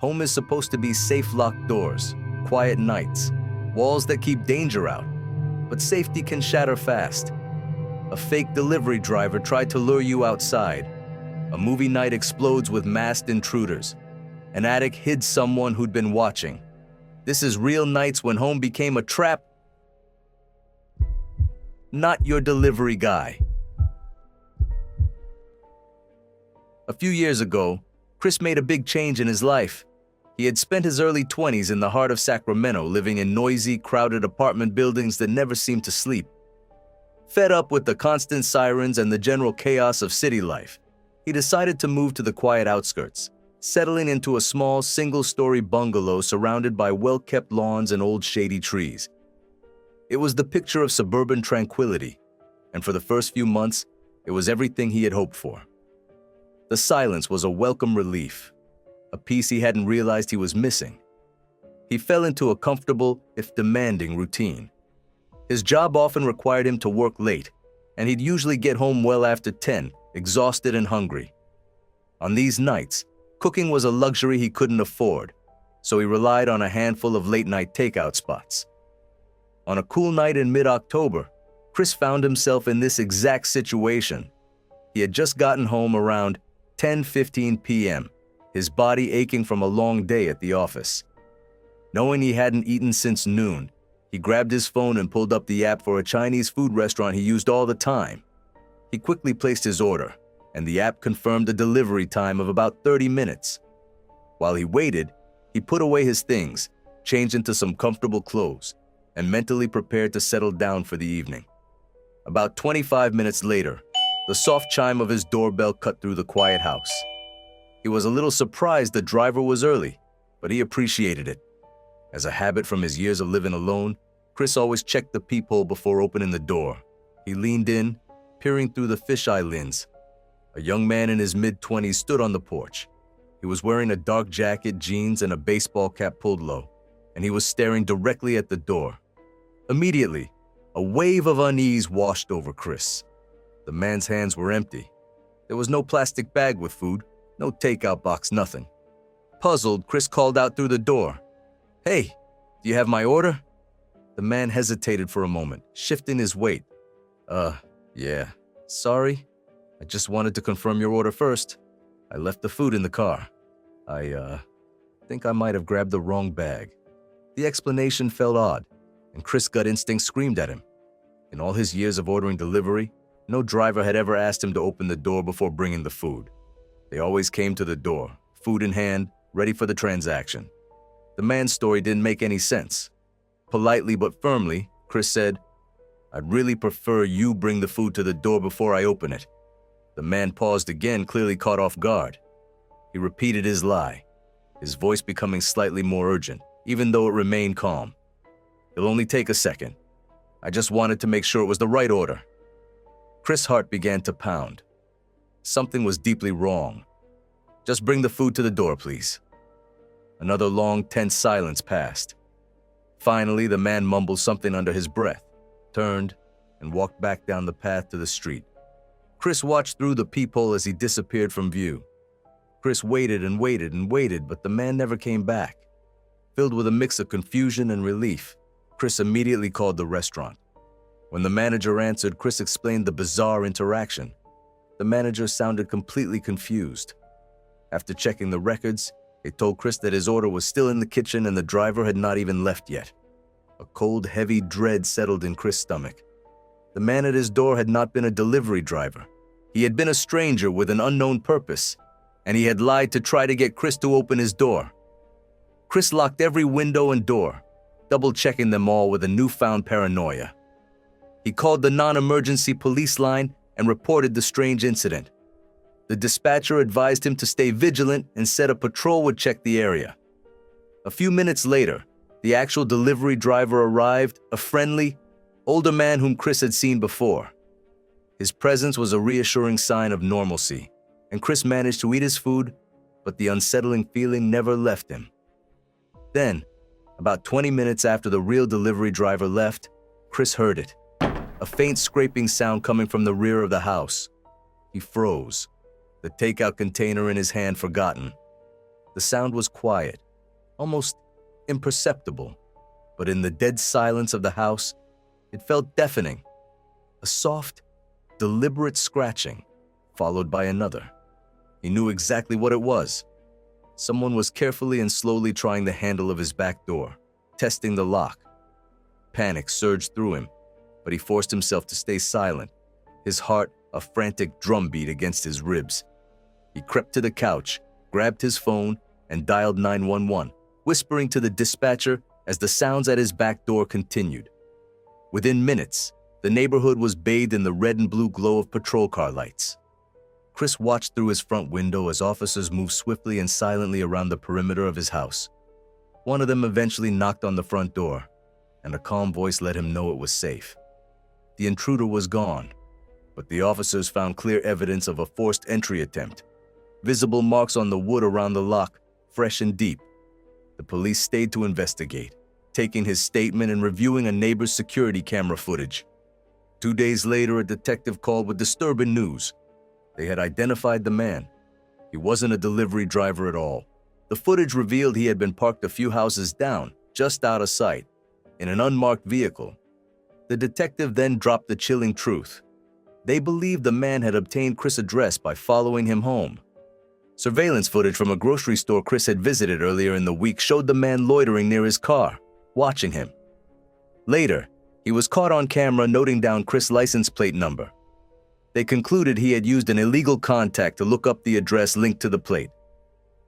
Home is supposed to be safe locked doors, quiet nights, walls that keep danger out. But safety can shatter fast. A fake delivery driver tried to lure you outside. A movie night explodes with masked intruders. An attic hid someone who'd been watching. This is real nights when home became a trap. Not your delivery guy. A few years ago, Chris made a big change in his life. He had spent his early 20s in the heart of Sacramento, living in noisy, crowded apartment buildings that never seemed to sleep. Fed up with the constant sirens and the general chaos of city life, he decided to move to the quiet outskirts, settling into a small, single-story bungalow surrounded by well-kept lawns and old shady trees. It was the picture of suburban tranquility, and for the first few months, it was everything he had hoped for. The silence was a welcome relief, a piece he hadn't realized he was missing. He fell into a comfortable, if demanding, routine. His job often required him to work late, and he'd usually get home well after 10, exhausted and hungry. On these nights, cooking was a luxury he couldn't afford, so he relied on a handful of late-night takeout spots. On a cool night in mid-October, Chris found himself in this exact situation. He had just gotten home around 10:15 p.m., his body aching from a long day at the office. Knowing he hadn't eaten since noon, he grabbed his phone and pulled up the app for a Chinese food restaurant he used all the time. He quickly placed his order, and the app confirmed a delivery time of about 30 minutes. While he waited, he put away his things, changed into some comfortable clothes, and mentally prepared to settle down for the evening. About 25 minutes later, the soft chime of his doorbell cut through the quiet house. He was a little surprised the driver was early, but he appreciated it. As a habit from his years of living alone, Chris always checked the peephole before opening the door. He leaned in, peering through the fisheye lens. A young man in his mid-20s stood on the porch. He was wearing a dark jacket, jeans, and a baseball cap pulled low, and he was staring directly at the door. Immediately, a wave of unease washed over Chris. The man's hands were empty. There was no plastic bag with food, no takeout box, nothing. Puzzled, Chris called out through the door, "Hey, do you have my order?" The man hesitated for a moment, shifting his weight. Yeah. Sorry. I just wanted to confirm your order first. I left the food in the car. I think I might have grabbed the wrong bag." The explanation felt odd, and Chris' gut instinct screamed at him. In all his years of ordering delivery, no driver had ever asked him to open the door before bringing the food. They always came to the door, food in hand, ready for the transaction. The man's story didn't make any sense. Politely but firmly, Chris said, "I'd really prefer you bring the food to the door before I open it." The man paused again, clearly caught off guard. He repeated his lie, his voice becoming slightly more urgent, even though it remained calm. "It'll only take a second. I just wanted to make sure it was the right order." Chris' heart began to pound. Something was deeply wrong. "Just bring the food to the door, please." Another long, tense silence passed. Finally, the man mumbled something under his breath, turned, and walked back down the path to the street. Chris watched through the peephole as he disappeared from view. Chris waited and waited and waited, but the man never came back. Filled with a mix of confusion and relief, Chris immediately called the restaurant. When the manager answered, Chris explained the bizarre interaction. The manager sounded completely confused. After checking the records, they told Chris that his order was still in the kitchen and the driver had not even left yet. A cold, heavy dread settled in Chris' stomach. The man at his door had not been a delivery driver. He had been a stranger with an unknown purpose, and he had lied to try to get Chris to open his door. Chris locked every window and door, double-checking them all with a newfound paranoia. He called the non-emergency police line and reported the strange incident. The dispatcher advised him to stay vigilant and said a patrol would check the area. A few minutes later, the actual delivery driver arrived, a friendly, older man whom Chris had seen before. His presence was a reassuring sign of normalcy, and Chris managed to eat his food, but the unsettling feeling never left him. Then, about 20 minutes after the real delivery driver left, Chris heard it, a faint scraping sound coming from the rear of the house. He froze, the takeout container in his hand forgotten. The sound was quiet, almost imperceptible, but in the dead silence of the house, it felt deafening. A soft, deliberate scratching, followed by another. He knew exactly what it was. Someone was carefully and slowly trying the handle of his back door, testing the lock. Panic surged through him, but he forced himself to stay silent, his heart a frantic drumbeat against his ribs. He crept to the couch, grabbed his phone, and dialed 911, whispering to the dispatcher as the sounds at his back door continued. Within minutes, the neighborhood was bathed in the red and blue glow of patrol car lights. Chris watched through his front window as officers moved swiftly and silently around the perimeter of his house. One of them eventually knocked on the front door, and a calm voice let him know it was safe. The intruder was gone, but the officers found clear evidence of a forced entry attempt. Visible marks on the wood around the lock, fresh and deep. The police stayed to investigate, taking his statement and reviewing a neighbor's security camera footage. 2 days later, a detective called with disturbing news. They had identified the man. He wasn't a delivery driver at all. The footage revealed he had been parked a few houses down, just out of sight, in an unmarked vehicle. The detective then dropped the chilling truth. They believed the man had obtained Chris' address by following him home. Surveillance footage from a grocery store Chris had visited earlier in the week showed the man loitering near his car, watching him. Later, he was caught on camera noting down Chris' license plate number. They concluded he had used an illegal contact to look up the address linked to the plate.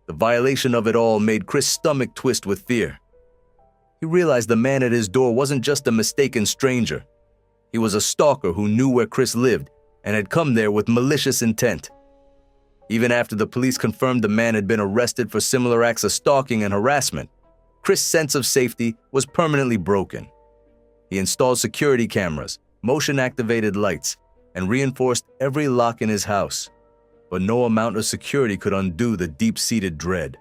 The violation of it all made Chris' stomach twist with fear. He realized the man at his door wasn't just a mistaken stranger. He was a stalker who knew where Chris lived and had come there with malicious intent. Even after the police confirmed the man had been arrested for similar acts of stalking and harassment, Chris' sense of safety was permanently broken. He installed security cameras, motion-activated lights, and reinforced every lock in his house. But no amount of security could undo the deep-seated dread.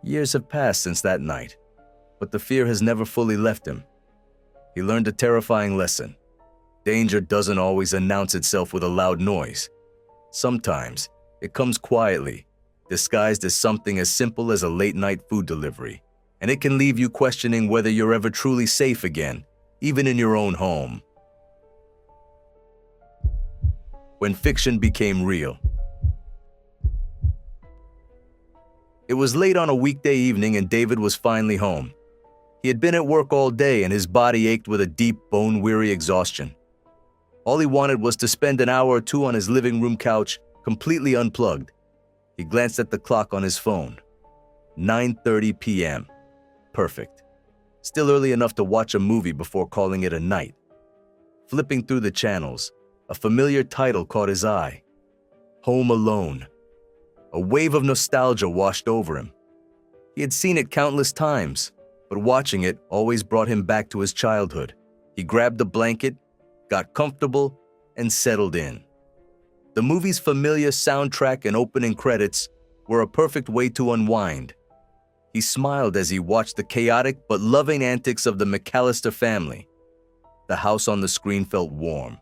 Years have passed since that night, but the fear has never fully left him. He learned a terrifying lesson. Danger doesn't always announce itself with a loud noise. Sometimes, it comes quietly, disguised as something as simple as a late-night food delivery, and it can leave you questioning whether you're ever truly safe again, even in your own home. When fiction became real. It was late on a weekday evening and David was finally home. He had been at work all day and his body ached with a deep, bone-weary exhaustion. All he wanted was to spend an hour or two on his living room couch, completely unplugged. He glanced at the clock on his phone. 9:30 p.m. Perfect. Still early enough to watch a movie before calling it a night. Flipping through the channels, a familiar title caught his eye. Home Alone. A wave of nostalgia washed over him. He had seen it countless times, but watching it always brought him back to his childhood. He grabbed a blanket, got comfortable, and settled in. The movie's familiar soundtrack and opening credits were a perfect way to unwind. He smiled as he watched the chaotic but loving antics of the McAllister family. The house on the screen felt warm,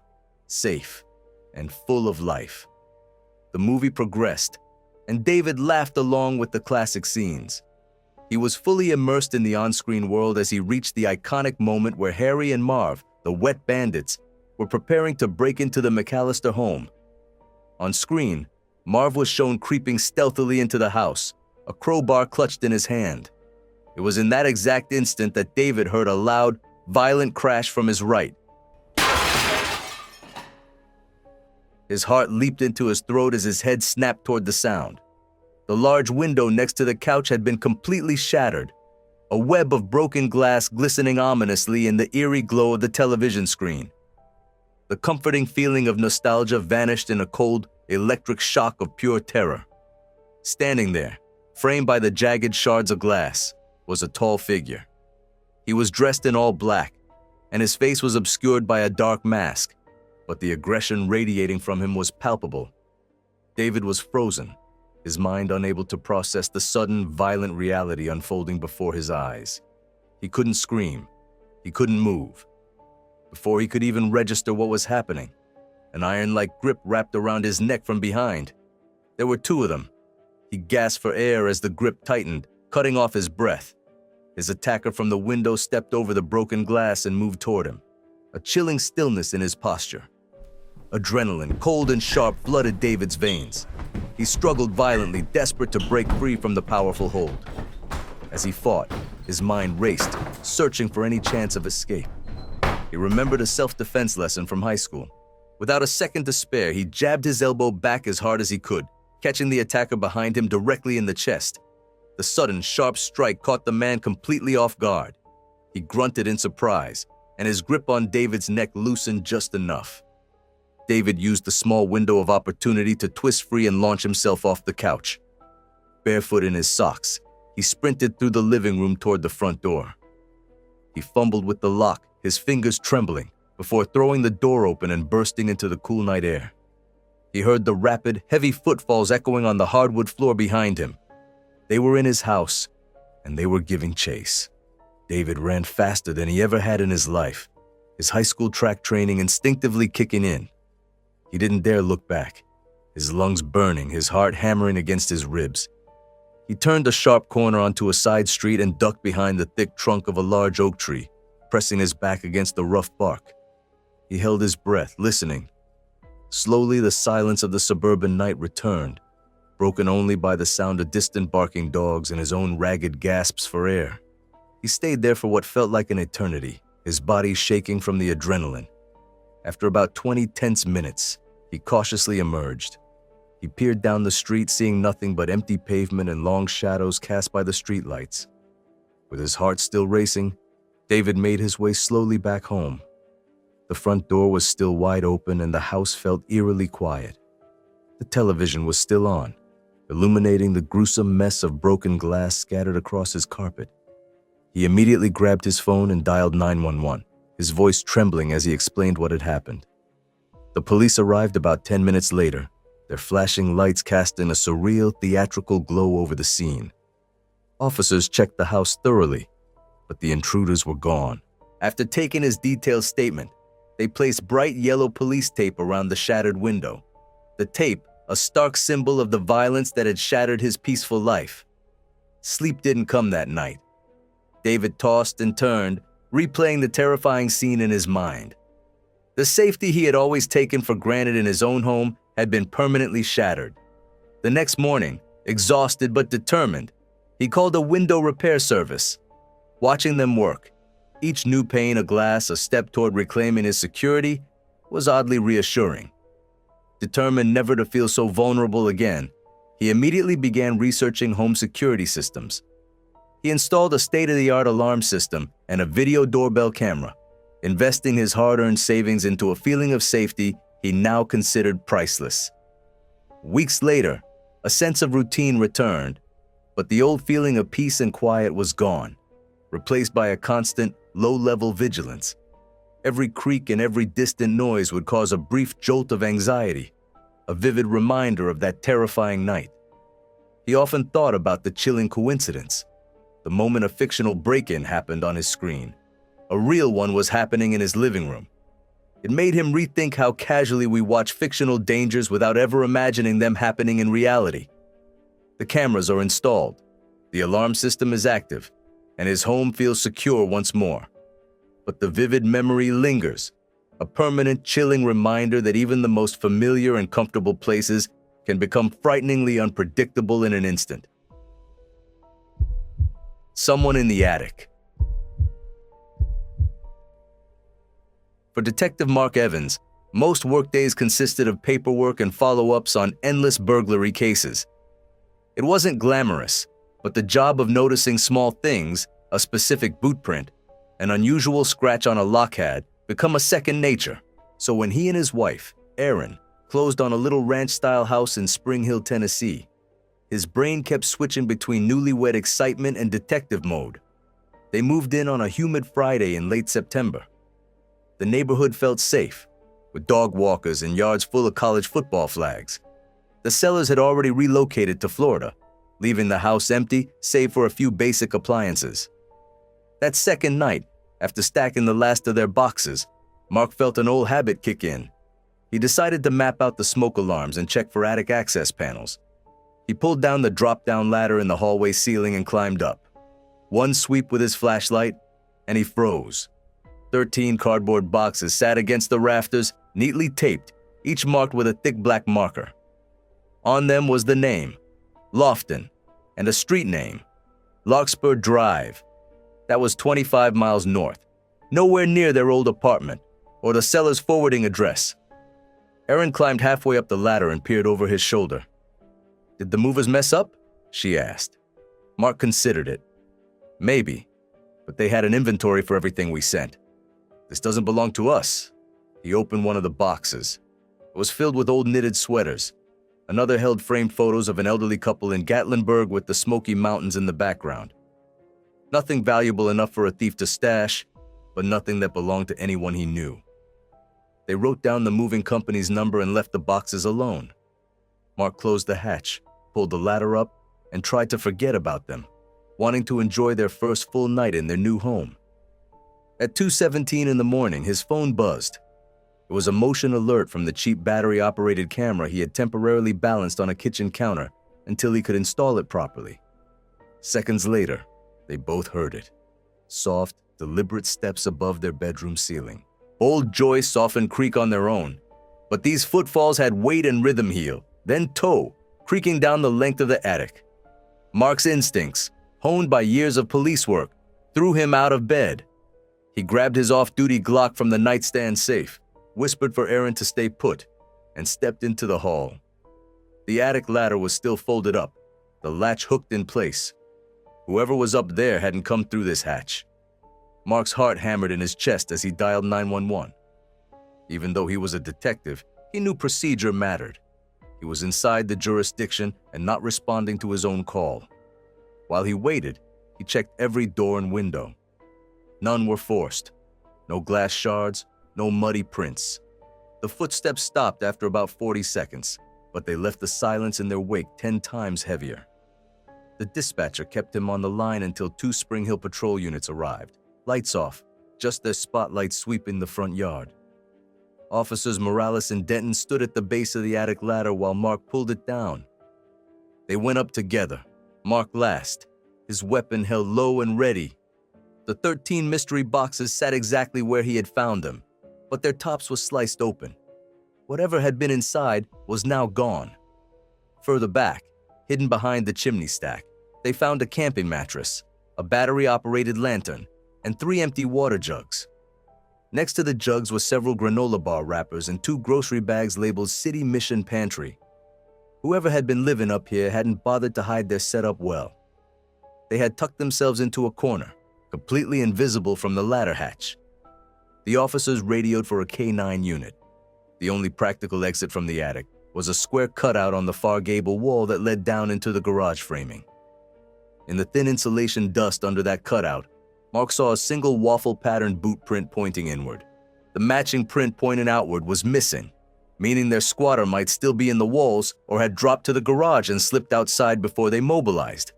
safe, and full of life. The movie progressed, and David laughed along with the classic scenes. He was fully immersed in the on-screen world as he reached the iconic moment where Harry and Marv, the wet bandits, were preparing to break into the McAllister home. On screen, Marv was shown creeping stealthily into the house, a crowbar clutched in his hand. It was in that exact instant that David heard a loud, violent crash from his right. His heart leaped into his throat as his head snapped toward the sound. The large window next to the couch had been completely shattered, a web of broken glass glistening ominously in the eerie glow of the television screen. The comforting feeling of nostalgia vanished in a cold, electric shock of pure terror. Standing there, framed by the jagged shards of glass, was a tall figure. He was dressed in all black, and his face was obscured by a dark mask, but the aggression radiating from him was palpable. David was frozen, his mind unable to process the sudden, violent reality unfolding before his eyes. He couldn't scream. He couldn't move. Before he could even register what was happening, an iron-like grip wrapped around his neck from behind. There were two of them, He gasped for air as the grip tightened, cutting off his breath. His attacker from the window stepped over the broken glass and moved toward him, a chilling stillness in his posture. Adrenaline, cold and sharp, flooded David's veins. He struggled violently, desperate to break free from the powerful hold. As he fought, his mind raced, searching for any chance of escape. He remembered a self-defense lesson from high school. Without a second to spare, he jabbed his elbow back as hard as he could, catching the attacker behind him directly in the chest. The sudden, sharp strike caught the man completely off guard. He grunted in surprise, and his grip on David's neck loosened just enough. David used the small window of opportunity to twist free and launch himself off the couch. Barefoot in his socks, he sprinted through the living room toward the front door. He fumbled with the lock, his fingers trembling, before throwing the door open and bursting into the cool night air. He heard the rapid, heavy footfalls echoing on the hardwood floor behind him. They were in his house, and they were giving chase. David ran faster than he ever had in his life, his high school track training instinctively kicking in. He didn't dare look back, his lungs burning, his heart hammering against his ribs. He turned a sharp corner onto a side street and ducked behind the thick trunk of a large oak tree, pressing his back against the rough bark. He held his breath, listening. Slowly, the silence of the suburban night returned, broken only by the sound of distant barking dogs and his own ragged gasps for air. He stayed there for what felt like an eternity, his body shaking from the adrenaline. After about 20 tense minutes, he cautiously emerged. He peered down the street, seeing nothing but empty pavement and long shadows cast by the streetlights. With his heart still racing, David made his way slowly back home. The front door was still wide open and the house felt eerily quiet. The television was still on, illuminating the gruesome mess of broken glass scattered across his carpet. He immediately grabbed his phone and dialed 911, his voice trembling as he explained what had happened. The police arrived about 10 minutes later, their flashing lights casting a surreal, theatrical glow over the scene. Officers checked the house thoroughly, but the intruders were gone. After taking his detailed statement, they placed bright yellow police tape around the shattered window. The tape, a stark symbol of the violence that had shattered his peaceful life. Sleep didn't come that night. David tossed and turned, replaying the terrifying scene in his mind. The safety he had always taken for granted in his own home had been permanently shattered. The next morning, exhausted but determined, he called a window repair service. Watching them work, each new pane of glass a step toward reclaiming his security, was oddly reassuring. Determined never to feel so vulnerable again, he immediately began researching home security systems. He installed a state-of-the-art alarm system and a video doorbell camera, investing his hard-earned savings into a feeling of safety he now considered priceless. Weeks later, a sense of routine returned, but the old feeling of peace and quiet was gone, replaced by a constant, low-level vigilance. Every creak and every distant noise would cause a brief jolt of anxiety, a vivid reminder of that terrifying night. He often thought about the chilling coincidence. The moment a fictional break-in happened on his screen, a real one was happening in his living room. It made him rethink how casually we watch fictional dangers without ever imagining them happening in reality. The cameras are installed, the alarm system is active, and his home feels secure once more. But the vivid memory lingers, a permanent, chilling reminder that even the most familiar and comfortable places can become frighteningly unpredictable in an instant. Someone in the attic. For Detective Mark Evans, most workdays consisted of paperwork and follow-ups on endless burglary cases. It wasn't glamorous, but the job of noticing small things, a specific boot print, an unusual scratch on a lock had become a second nature. So when he and his wife, Erin, closed on a little ranch-style house in Spring Hill, Tennessee, his brain kept switching between newlywed excitement and detective mode. They moved in on a humid Friday in late September. The neighborhood felt safe, with dog walkers and yards full of college football flags. The sellers had already relocated to Florida, leaving the house empty save for a few basic appliances. That second night, after stacking the last of their boxes, Mark felt an old habit kick in. He decided to map out the smoke alarms and check for attic access panels. He pulled down the drop-down ladder in the hallway ceiling and climbed up. One sweep with his flashlight, and he froze. 13 cardboard boxes sat against the rafters, neatly taped, each marked with a thick black marker. On them was the name, Lofton, and a street name, Larkspur Drive. That was 25 miles north, nowhere near their old apartment or the seller's forwarding address. Erin climbed halfway up the ladder and peered over his shoulder. "Did the movers mess up?" she asked. Mark considered it. "Maybe, but they had an inventory for everything we sent. This doesn't belong to us." He opened one of the boxes. It was filled with old knitted sweaters. Another held framed photos of an elderly couple in Gatlinburg with the Smoky Mountains in the background. Nothing valuable enough for a thief to stash, but nothing that belonged to anyone he knew. They wrote down the moving company's number and left the boxes alone. Mark closed the hatch, pulled the ladder up, and tried to forget about them, wanting to enjoy their first full night in their new home. At 2:17 in the morning, his phone buzzed. It was a motion alert from the cheap battery-operated camera he had temporarily balanced on a kitchen counter until he could install it properly. Seconds later, they both heard it. Soft, deliberate steps above their bedroom ceiling. Old joists often creak on their own, but these footfalls had weight and rhythm heel, then toe, creaking down the length of the attic. Mark's instincts, honed by years of police work, threw him out of bed. He grabbed his off-duty Glock from the nightstand safe, whispered for Erin to stay put, and stepped into the hall. The attic ladder was still folded up, the latch hooked in place. Whoever was up there hadn't come through this hatch. Mark's heart hammered in his chest as he dialed 911. Even though he was a detective, he knew procedure mattered. He was inside the jurisdiction and not responding to his own call. While he waited, he checked every door and window. None were forced. No glass shards, no muddy prints. The footsteps stopped after about 40 seconds, but they left the silence in their wake 10 times heavier. The dispatcher kept him on the line until 2 Spring Hill patrol units arrived, lights off, just their spotlights sweeping the front yard. Officers Morales and Denton stood at the base of the attic ladder while Mark pulled it down. They went up together, Mark last, his weapon held low and ready. The 13 mystery boxes sat exactly where he had found them, but their tops were sliced open. Whatever had been inside was now gone. Further back, hidden behind the chimney stack, they found a camping mattress, a battery-operated lantern, and 3 empty water jugs. Next to the jugs were several granola bar wrappers and 2 grocery bags labeled City Mission Pantry. Whoever had been living up here hadn't bothered to hide their setup well. They had tucked themselves into a corner, completely invisible from the ladder hatch. The officers radioed for a K-9 unit. The only practical exit from the attic was a square cutout on the far gable wall that led down into the garage framing. In the thin insulation dust under that cutout, Mark saw a single waffle-patterned boot print pointing inward. The matching print pointing outward was missing, meaning their squatter might still be in the walls or had dropped to the garage and slipped outside before they mobilized.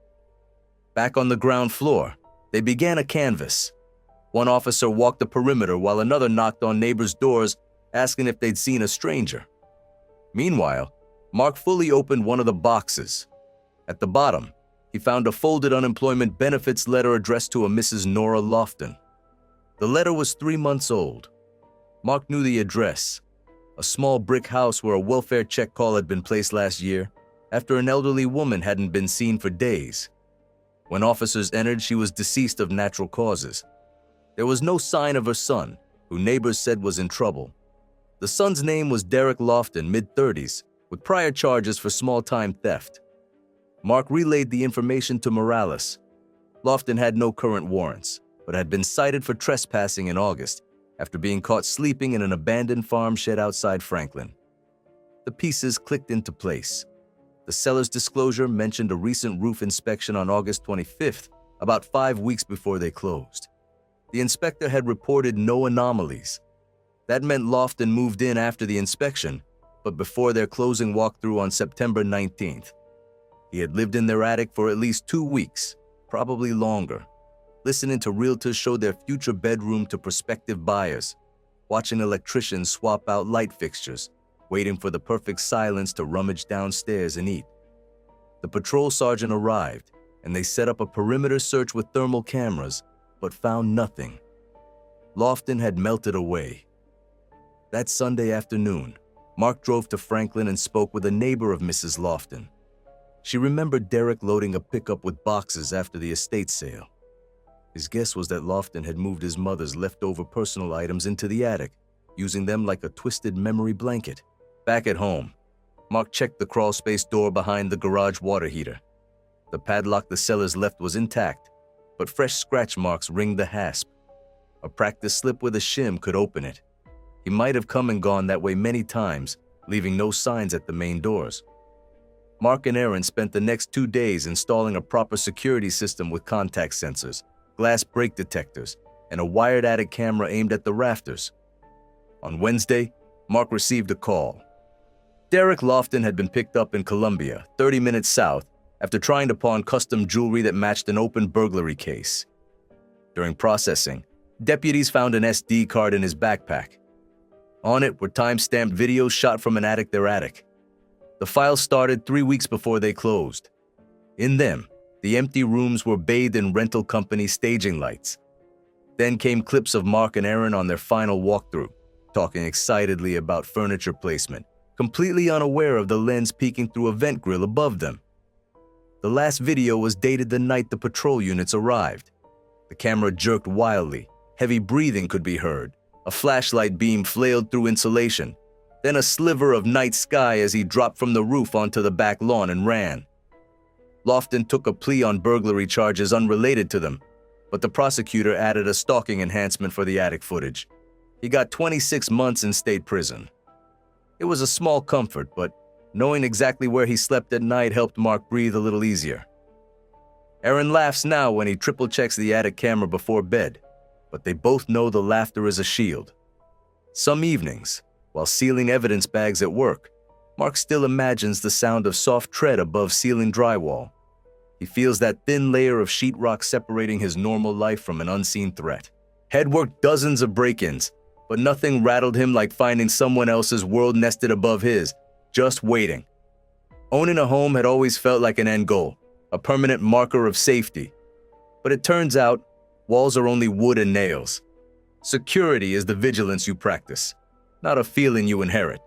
Back on the ground floor, they began a canvass. One officer walked the perimeter while another knocked on neighbors' doors asking if they'd seen a stranger. Meanwhile, Mark fully opened one of the boxes. At the bottom, he found a folded unemployment benefits letter addressed to a Mrs. Nora Lofton. The letter was 3 months old. Mark knew the address, a small brick house where a welfare check call had been placed last year after an elderly woman hadn't been seen for days. When officers entered, she was deceased of natural causes. There was no sign of her son, who neighbors said was in trouble. The son's name was Derek Lofton, mid-30s, with prior charges for small-time theft. Mark relayed the information to Morales. Lofton had no current warrants, but had been cited for trespassing in August after being caught sleeping in an abandoned farm shed outside Franklin. The pieces clicked into place. The seller's disclosure mentioned a recent roof inspection on August 25th, about 5 weeks before they closed. The inspector had reported no anomalies. That meant Lofton moved in after the inspection, but before their closing walkthrough on September 19th. He had lived in their attic for at least 2 weeks, probably longer, listening to realtors show their future bedroom to prospective buyers, watching electricians swap out light fixtures, waiting for the perfect silence to rummage downstairs and eat. The patrol sergeant arrived, and they set up a perimeter search with thermal cameras, but found nothing. Lofton had melted away. That Sunday afternoon, Mark drove to Franklin and spoke with a neighbor of Mrs. Lofton. She remembered Derek loading a pickup with boxes after the estate sale. His guess was that Lofton had moved his mother's leftover personal items into the attic, using them like a twisted memory blanket. Back at home, Mark checked the crawlspace door behind the garage water heater. The padlock the sellers left was intact, but fresh scratch marks ringed the hasp. A practice slip with a shim could open it. He might have come and gone that way many times, leaving no signs at the main doors. Mark and Aaron spent the next 2 days installing a proper security system with contact sensors, glass break detectors, and a wired attic camera aimed at the rafters. On Wednesday, Mark received a call. Derek Lofton had been picked up in Columbia, 30 minutes south, after trying to pawn custom jewelry that matched an open burglary case. During processing, deputies found an SD card in his backpack. On it were time-stamped videos shot from an their attic. The files started 3 weeks before they closed. In them, the empty rooms were bathed in rental company staging lights. Then came clips of Mark and Aaron on their final walkthrough, talking excitedly about furniture placement, completely unaware of the lens peeking through a vent grill above them. The last video was dated the night the patrol units arrived. The camera jerked wildly, heavy breathing could be heard. A flashlight beam flailed through insulation, then a sliver of night sky as he dropped from the roof onto the back lawn and ran. Lofton took a plea on burglary charges unrelated to them, but the prosecutor added a stalking enhancement for the attic footage. He got 26 months in state prison. It was a small comfort, but knowing exactly where he slept at night helped Mark breathe a little easier. Aaron laughs now when he triple-checks the attic camera before bed, but they both know the laughter is a shield. Some evenings, while sealing evidence bags at work, Mark still imagines the sound of soft tread above ceiling drywall. He feels that thin layer of sheetrock separating his normal life from an unseen threat. Head worked dozens of break-ins, but nothing rattled him like finding someone else's world nested above his, just waiting. Owning a home had always felt like an end goal, a permanent marker of safety. But it turns out, walls are only wood and nails. Security is the vigilance you practice, not a feeling you inherit.